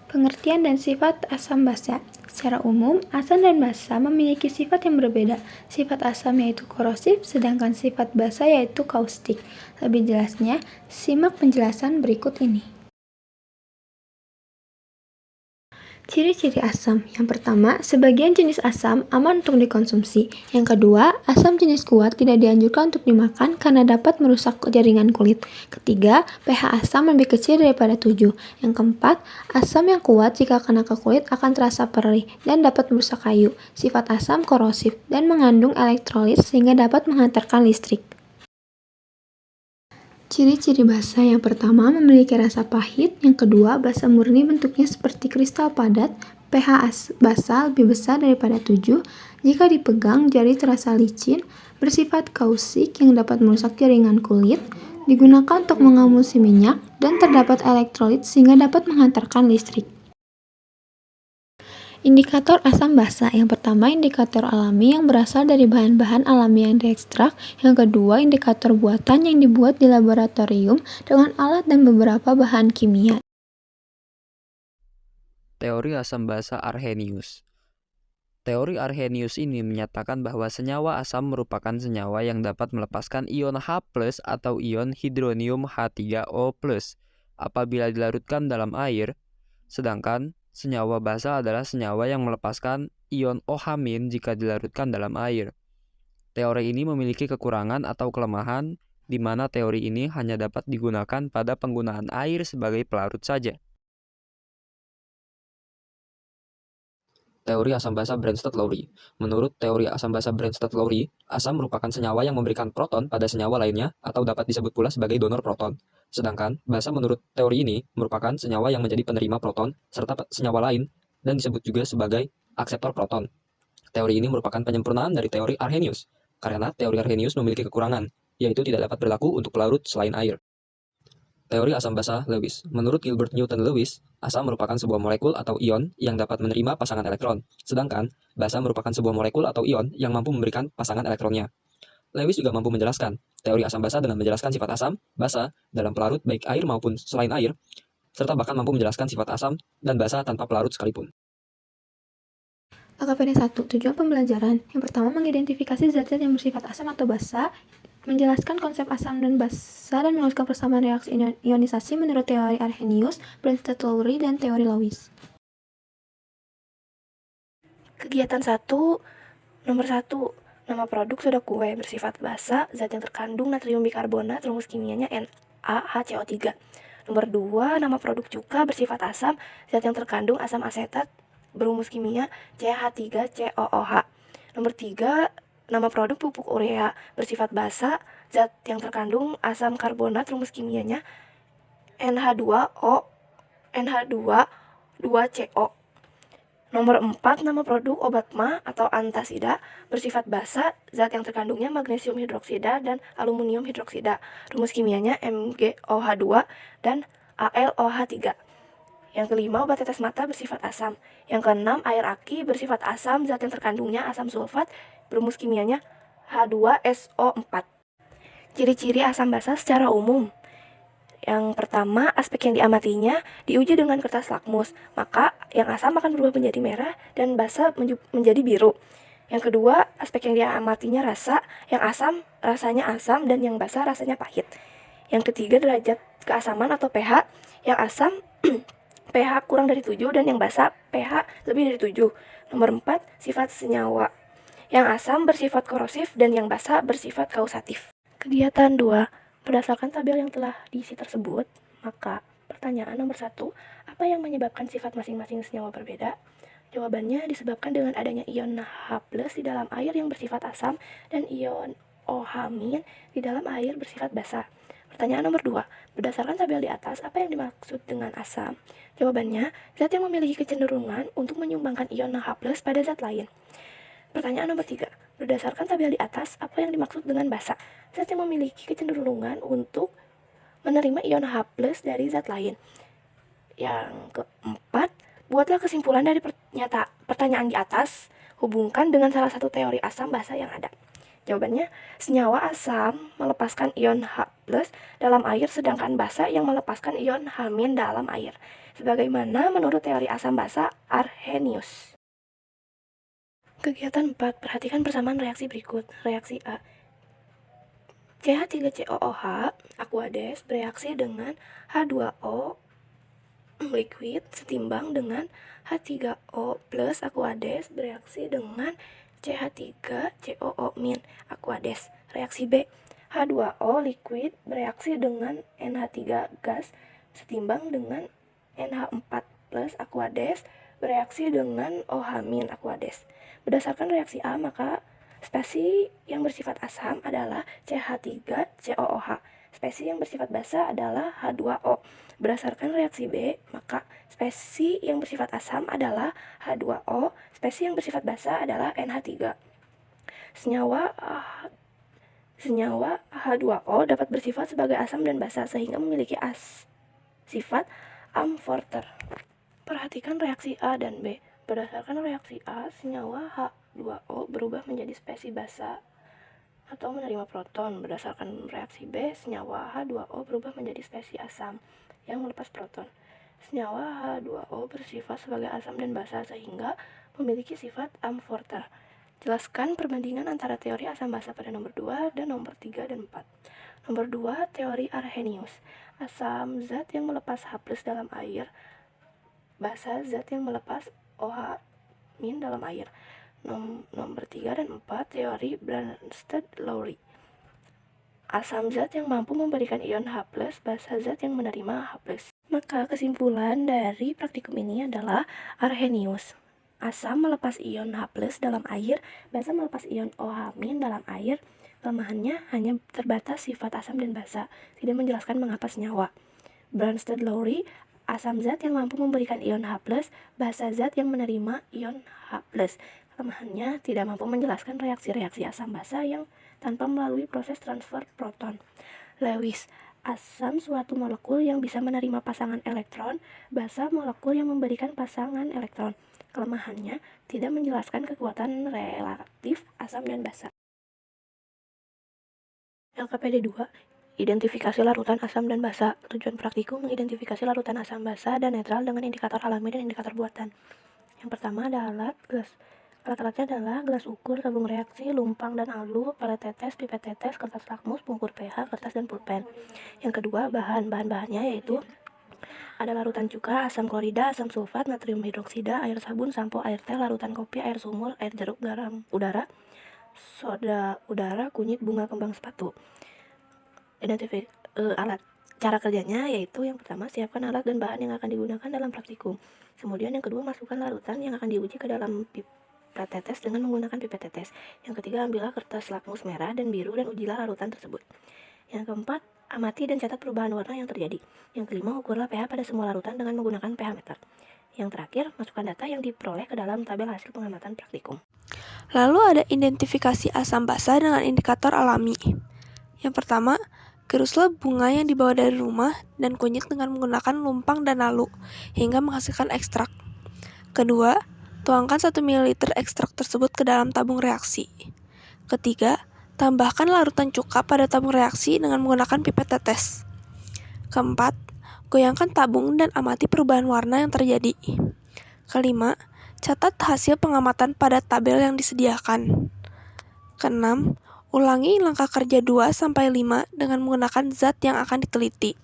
Pengertian dan sifat asam basa. Secara umum, asam dan basa memiliki sifat yang berbeda. Sifat asam yaitu korosif, sedangkan sifat basa yaitu kaustik. Lebih jelasnya, simak penjelasan berikut ini. Ciri-ciri asam. Yang pertama, sebagian jenis asam aman untuk dikonsumsi. Yang kedua, asam jenis kuat tidak dianjurkan untuk dimakan karena dapat merusak jaringan kulit. Ketiga, pH asam lebih kecil daripada 7. Yang keempat, asam yang kuat jika kena ke kulit akan terasa perih dan dapat merusak kayu. Sifat asam korosif dan mengandung elektrolit sehingga dapat menghantarkan listrik. Ciri-ciri basa yang pertama memiliki rasa pahit, yang kedua basa murni bentuknya seperti kristal padat, pH basa lebih besar daripada 7, jika dipegang jari terasa licin, bersifat kausik yang dapat merusak jaringan kulit, digunakan untuk mengemulsi minyak, dan terdapat elektrolit sehingga dapat menghantarkan listrik. Indikator asam basa. Yang pertama, indikator alami yang berasal dari bahan-bahan alami yang diekstrak. Yang kedua, indikator buatan yang dibuat di laboratorium dengan alat dan beberapa bahan kimia. Teori asam basa Arrhenius. Teori Arrhenius ini menyatakan bahwa senyawa asam merupakan senyawa yang dapat melepaskan ion H+ atau ion hidronium H3O+ apabila dilarutkan dalam air, sedangkan senyawa basa adalah senyawa yang melepaskan ion OH- jika dilarutkan dalam air. Teori ini memiliki kekurangan atau kelemahan, di mana teori ini hanya dapat digunakan pada penggunaan air sebagai pelarut saja. Teori asam basa Bronsted-Lowry. Menurut teori asam basa Bronsted-Lowry, asam merupakan senyawa yang memberikan proton pada senyawa lainnya atau dapat disebut pula sebagai donor proton. Sedangkan basa menurut teori ini merupakan senyawa yang menjadi penerima proton serta senyawa lain dan disebut juga sebagai akseptor proton. Teori ini merupakan penyempurnaan dari teori Arrhenius, karena teori Arrhenius memiliki kekurangan, yaitu tidak dapat berlaku untuk pelarut selain air. Teori asam basa Lewis. Menurut Gilbert Newton Lewis, asam merupakan sebuah molekul atau ion yang dapat menerima pasangan elektron, sedangkan basa merupakan sebuah molekul atau ion yang mampu memberikan pasangan elektronnya. Lewis juga mampu menjelaskan teori asam basa dengan menjelaskan sifat asam, basa, dalam pelarut baik air maupun selain air, serta bahkan mampu menjelaskan sifat asam dan basa tanpa pelarut sekalipun. AKPD 1. Tujuan pembelajaran. Yang pertama, mengidentifikasi zat-zat yang bersifat asam atau basa, menjelaskan konsep asam dan basa, dan menuliskan persamaan reaksi ionisasi menurut teori Arrhenius, Bronsted-Lowry, dan teori Lewis. Kegiatan 1, nomor 1, nama produk soda kue bersifat basa, zat yang terkandung natrium bikarbonat, rumus kimianya NaHCO3. Nomor 2, nama produk cuka bersifat asam, zat yang terkandung asam asetat, berumus kimia CH3COOH. Nomor 3, nama produk pupuk urea bersifat basa, zat yang terkandung asam karbonat, rumus kimianya NH2O NH2 2CO. Nomor 4, nama produk obat MA atau antasida bersifat basa, zat yang terkandungnya magnesium hidroksida dan aluminium hidroksida. Rumus kimianya MgOH2 dan AlOH3. Yang kelima, obat tetes mata bersifat asam. Yang keenam, air aki bersifat asam, zat yang terkandungnya asam sulfat, rumus kimianya H2SO4. Ciri-ciri asam basa secara umum. Yang pertama, aspek yang diamatinya diuji dengan kertas lakmus, maka yang asam akan berubah menjadi merah dan basa menjadi biru. Yang kedua, aspek yang diamatinya rasa, yang asam rasanya asam dan yang basa rasanya pahit. Yang ketiga, derajat keasaman atau pH, yang asam pH kurang dari 7 dan yang basa pH lebih dari 7. Nomor 4, sifat senyawa. Yang asam bersifat korosif dan yang basa bersifat kausatif. Kegiatan 2. Berdasarkan tabel yang telah diisi tersebut, maka pertanyaan nomor 1, apa yang menyebabkan sifat masing-masing senyawa berbeda? Jawabannya disebabkan dengan adanya ion H+ di dalam air yang bersifat asam dan ion OH- di dalam air bersifat basa. Pertanyaan nomor 2, berdasarkan tabel di atas, apa yang dimaksud dengan asam? Jawabannya, zat yang memiliki kecenderungan untuk menyumbangkan ion H+ pada zat lain. Pertanyaan nomor 3, berdasarkan tabel di atas, apa yang dimaksud dengan basa? Zat yang memiliki kecenderungan untuk menerima ion H+ dari zat lain. Yang keempat, buatlah kesimpulan dari pertanyaan di atas, hubungkan dengan salah satu teori asam basa yang ada. Jawabannya, senyawa asam melepaskan ion H+ dalam air sedangkan basa yang melepaskan ion H- dalam air. Sebagaimana menurut teori asam basa Arrhenius. Kegiatan 4. Perhatikan persamaan reaksi berikut. Reaksi A. CH3COOH aqueous bereaksi dengan H2O liquid setimbang dengan H3O plus aqueous bereaksi dengan CH3COO- aqueous. Reaksi B. H2O liquid bereaksi dengan NH3 gas setimbang dengan NH4 plus aqueous bereaksi dengan OH- aqueous. Berdasarkan reaksi A, maka spesies yang bersifat asam adalah CH3COOH. Spesies yang bersifat basa adalah H2O. Berdasarkan reaksi B, maka spesies yang bersifat asam adalah H2O, spesies yang bersifat basa adalah NH3. Senyawa H2O dapat bersifat sebagai asam dan basa sehingga memiliki sifat amforter. Perhatikan reaksi A dan B. Berdasarkan reaksi A, senyawa H2O berubah menjadi spesies basa atau menerima proton. Berdasarkan reaksi B, senyawa H2O berubah menjadi spesies asam yang melepas proton. Senyawa H2O bersifat sebagai asam dan basa sehingga memiliki sifat amforter. Jelaskan perbandingan antara teori asam basa pada nomor 2 dan nomor 3 dan 4. Nomor 2, teori Arrhenius. Asam zat yang melepas H+ dalam air, basa zat yang melepas OH- dalam air. Nomor 3 dan 4, teori Bronsted-Lowry. Asam zat yang mampu memberikan ion H+, basa zat yang menerima H+. Maka kesimpulan dari praktikum ini adalah Arrhenius. Asam melepas ion H+ dalam air, basa melepas ion OH- dalam air. Kelemahannya hanya terbatas sifat asam dan basa, tidak menjelaskan mengapa senyawa. Bronsted-Lowry, asam zat yang mampu memberikan ion H+, basa zat yang menerima ion H+. Kelemahannya tidak mampu menjelaskan reaksi-reaksi asam basa yang tanpa melalui proses transfer proton. Lewis, asam suatu molekul yang bisa menerima pasangan elektron, basa molekul yang memberikan pasangan elektron. Kelemahannya tidak menjelaskan kekuatan relatif asam dan basa. LKPD 2. Identifikasi larutan asam dan basa. Tujuan praktikum mengidentifikasi larutan asam basa dan netral dengan indikator alami dan indikator buatan. Yang pertama adalah alat gelas. Alat-alatnya adalah gelas ukur, tabung reaksi, lumpang dan alu, pelet tetes, pipet tetes, kertas lakmus, pengukur pH, kertas dan pulpen. Yang kedua, bahan-bahannya yaitu ada larutan cuka, asam klorida, asam sulfat, natrium hidroksida, air sabun, sampo, air teh, larutan kopi, air sumur, air jeruk, garam udara, soda udara, kunyit, bunga kembang sepatu. Alat. Cara kerjanya yaitu yang pertama, siapkan alat dan bahan yang akan digunakan dalam praktikum. Kemudian yang kedua, masukkan larutan yang akan diuji ke dalam pipet tetes dengan menggunakan pipet tetes. Yang ketiga, ambillah kertas lakmus merah dan biru dan ujilah larutan tersebut. Yang keempat, amati dan catat perubahan warna yang terjadi. Yang kelima, ukurlah pH pada semua larutan dengan menggunakan pH meter. Yang terakhir, masukkan data yang diperoleh ke dalam tabel hasil pengamatan praktikum. Lalu ada identifikasi asam basa dengan indikator alami. Yang pertama, geruslah bunga yang dibawa dari rumah dan kunyit dengan menggunakan lumpang dan lalu hingga menghasilkan ekstrak. Kedua, tuangkan 1 ml ekstrak tersebut ke dalam tabung reaksi. Ketiga, tambahkan larutan cuka pada tabung reaksi dengan menggunakan pipet tetes. Keempat, goyangkan tabung dan amati perubahan warna yang terjadi. Kelima, catat hasil pengamatan pada tabel yang disediakan. Keenam, ulangi langkah kerja 2-5 dengan menggunakan zat yang akan diteliti.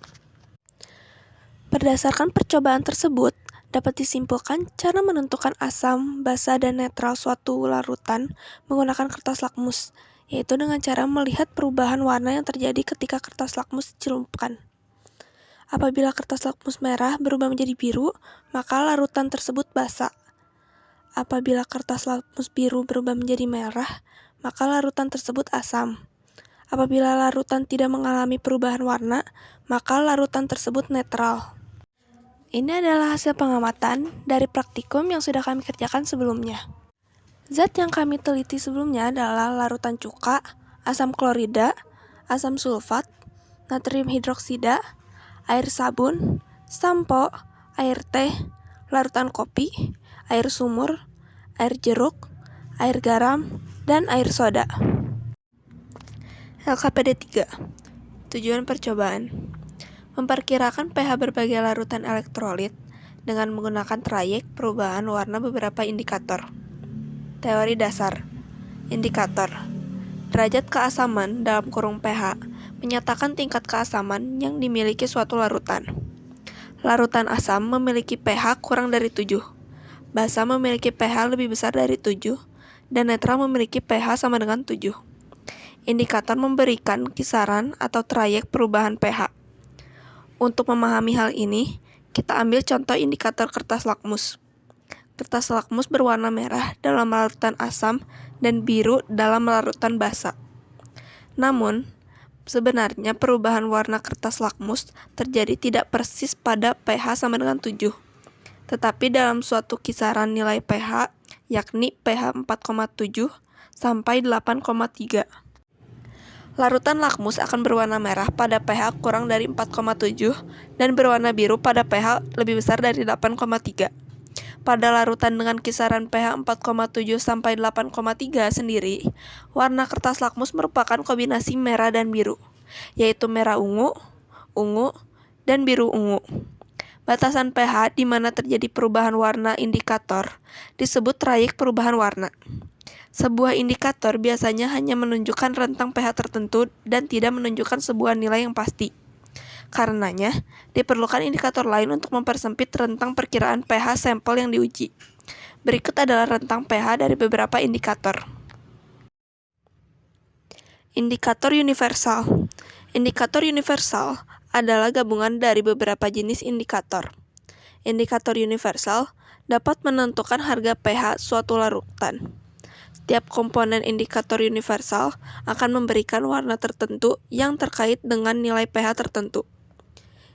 Berdasarkan percobaan tersebut, dapat disimpulkan cara menentukan asam, basa, dan netral suatu larutan menggunakan kertas lakmus, yaitu dengan cara melihat perubahan warna yang terjadi ketika kertas lakmus dicelupkan. Apabila kertas lakmus merah berubah menjadi biru, maka larutan tersebut basa. Apabila kertas lakmus biru berubah menjadi merah, maka larutan tersebut asam. Apabila larutan tidak mengalami perubahan warna, maka larutan tersebut netral. Ini adalah hasil pengamatan dari praktikum yang sudah kami kerjakan sebelumnya. Zat yang kami teliti sebelumnya adalah larutan cuka, asam klorida, asam sulfat, natrium hidroksida, air sabun, sampo, air teh, larutan kopi, air sumur, air jeruk, air garam, dan air soda. LKPD 3. Tujuan percobaan: memperkirakan pH berbagai larutan elektrolit dengan menggunakan trayek perubahan warna beberapa indikator. Teori dasar. Indikator: derajat keasaman dalam kurung pH menyatakan tingkat keasaman yang dimiliki suatu larutan. Larutan asam memiliki pH kurang dari 7, basa memiliki pH lebih besar dari 7, dan netral memiliki pH sama dengan 7. Indikator memberikan kisaran atau trayek perubahan pH. Untuk memahami hal ini, kita ambil contoh indikator kertas lakmus. Kertas lakmus berwarna merah dalam larutan asam dan biru dalam larutan basa. Namun, sebenarnya perubahan warna kertas lakmus terjadi tidak persis pada pH sama dengan 7, tetapi dalam suatu kisaran nilai pH, yakni pH 4,7 sampai 8,3. Larutan lakmus akan berwarna merah pada pH kurang dari 4,7 dan berwarna biru pada pH lebih besar dari 8,3. Pada larutan dengan kisaran pH 4,7 sampai 8,3 sendiri, warna kertas lakmus merupakan kombinasi merah dan biru, yaitu merah ungu, ungu, dan biru ungu. Batasan pH di mana terjadi perubahan warna indikator disebut trayek perubahan warna. Sebuah indikator biasanya hanya menunjukkan rentang pH tertentu dan tidak menunjukkan sebuah nilai yang pasti. Karenanya, diperlukan indikator lain untuk mempersempit rentang perkiraan pH sampel yang diuji. Berikut adalah rentang pH dari beberapa indikator. Indikator universal. Indikator universal adalah gabungan dari beberapa jenis indikator. Indikator universal dapat menentukan harga pH suatu larutan. Setiap komponen indikator universal akan memberikan warna tertentu yang terkait dengan nilai pH tertentu.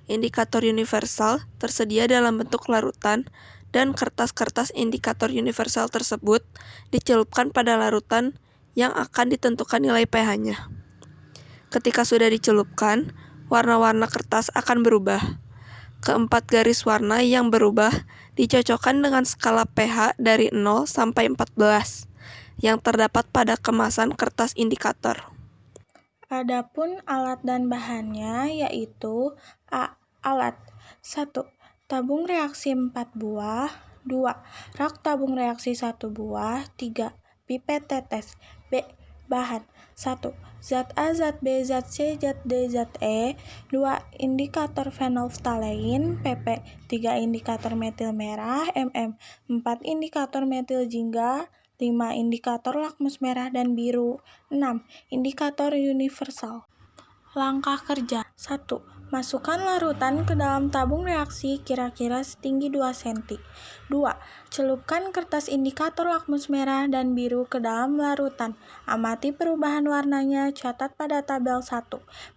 Indikator universal tersedia dalam bentuk larutan dan kertas-kertas indikator universal tersebut dicelupkan pada larutan yang akan ditentukan nilai pH-nya. Ketika sudah dicelupkan, warna-warna kertas akan berubah. Keempat garis warna yang berubah dicocokkan dengan skala pH dari 0 sampai 14 yang terdapat pada kemasan kertas indikator. Adapun alat dan bahannya yaitu A. Alat 1. Tabung reaksi 4 buah 2. Rak tabung reaksi 1 buah 3. Pipet tetes. B. Bahan 1. Zat A, zat B, zat C, zat D, zat E. 2. Indikator fenolftalein pp. 3. Indikator metil merah mm. 4. Indikator metil jingga. 5. Indikator lakmus merah dan biru. 6. Indikator universal. Langkah kerja 1. Masukkan larutan ke dalam tabung reaksi kira-kira setinggi 2 cm. 2. Celupkan kertas indikator lakmus merah dan biru ke dalam larutan. Amati perubahan warnanya, catat pada tabel 1.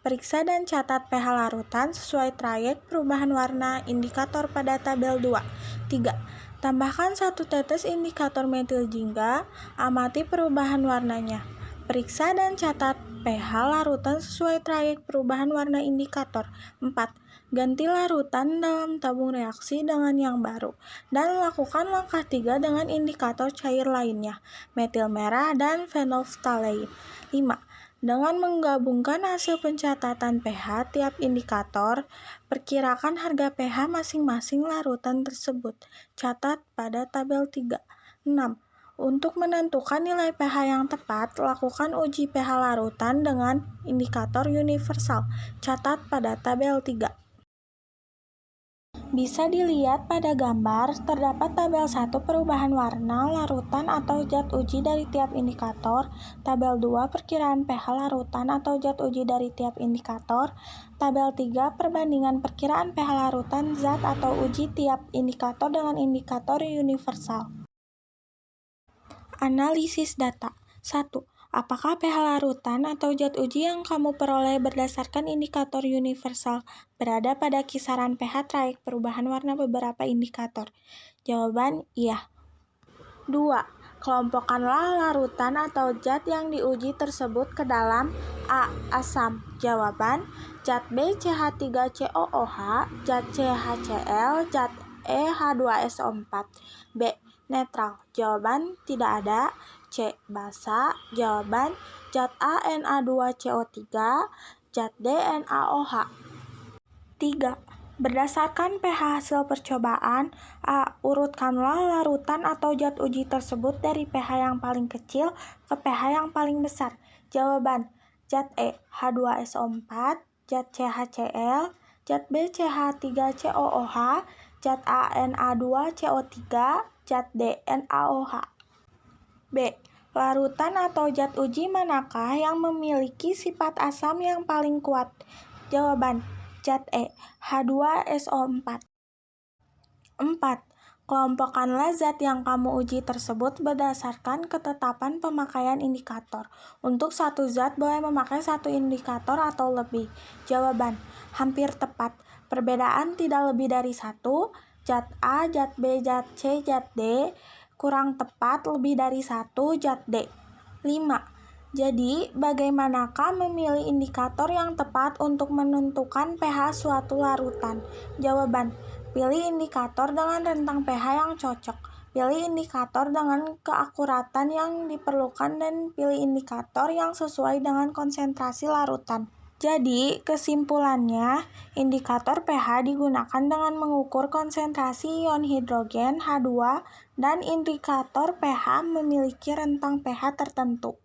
Periksa dan catat pH larutan sesuai trayek perubahan warna indikator pada tabel 2. 3. Tambahkan 1 tetes indikator metil jingga, amati perubahan warnanya. Periksa dan catat pH larutan sesuai trayek perubahan warna indikator. 4. Ganti larutan dalam tabung reaksi dengan yang baru, dan lakukan langkah 3 dengan indikator cair lainnya, metil merah dan fenolftalein. 5. Dengan menggabungkan hasil pencatatan pH tiap indikator, perkirakan harga pH masing-masing larutan tersebut. Catat pada tabel 3. 6. Untuk menentukan nilai pH yang tepat, lakukan uji pH larutan dengan indikator universal. Catat pada tabel 3. Bisa dilihat pada gambar, terdapat tabel 1 perubahan warna larutan atau zat uji dari tiap indikator, tabel 2 perkiraan pH larutan atau zat uji dari tiap indikator, tabel 3 perbandingan perkiraan pH larutan zat atau uji tiap indikator dengan indikator universal. Analisis data 1. Apakah pH larutan atau zat uji yang kamu peroleh berdasarkan indikator universal berada pada kisaran pH trayek perubahan warna beberapa indikator? Jawaban iya. 2. Kelompokkanlah larutan atau zat yang diuji tersebut ke dalam A. Asam. Jawaban zat B CH3COOH, zat C HCl, zat E H2SO4. B. Netral. Jawaban tidak ada. C. Basa. Jawaban zat A Na2CO3, zat D NaOH. 3. Berdasarkan pH hasil percobaan, A. Urutkanlah larutan atau zat uji tersebut dari pH yang paling kecil ke pH yang paling besar. Jawaban zat E H2SO4, zat C HCl, zat B CH3COOH, zat A Na2CO3, zat D NaOH. B. Larutan atau zat uji manakah yang memiliki sifat asam yang paling kuat? Jawaban zat E H2SO4. 4. Kelompokkanlah zat yang kamu uji tersebut berdasarkan ketetapan pemakaian indikator. Untuk satu zat boleh memakai satu indikator atau lebih. Jawaban hampir tepat. Perbedaan tidak lebih dari satu. Zat A, zat B, zat C, zat D. Kurang tepat lebih dari satu, zat D. 5. Jadi, bagaimanakah memilih indikator yang tepat untuk menentukan pH suatu larutan? Jawaban, pilih indikator dengan rentang pH yang cocok. Pilih indikator dengan keakuratan yang diperlukan dan pilih indikator yang sesuai dengan konsentrasi larutan. Jadi, kesimpulannya, indikator pH digunakan dengan mengukur konsentrasi ion hidrogen H2 dan indikator pH memiliki rentang pH tertentu.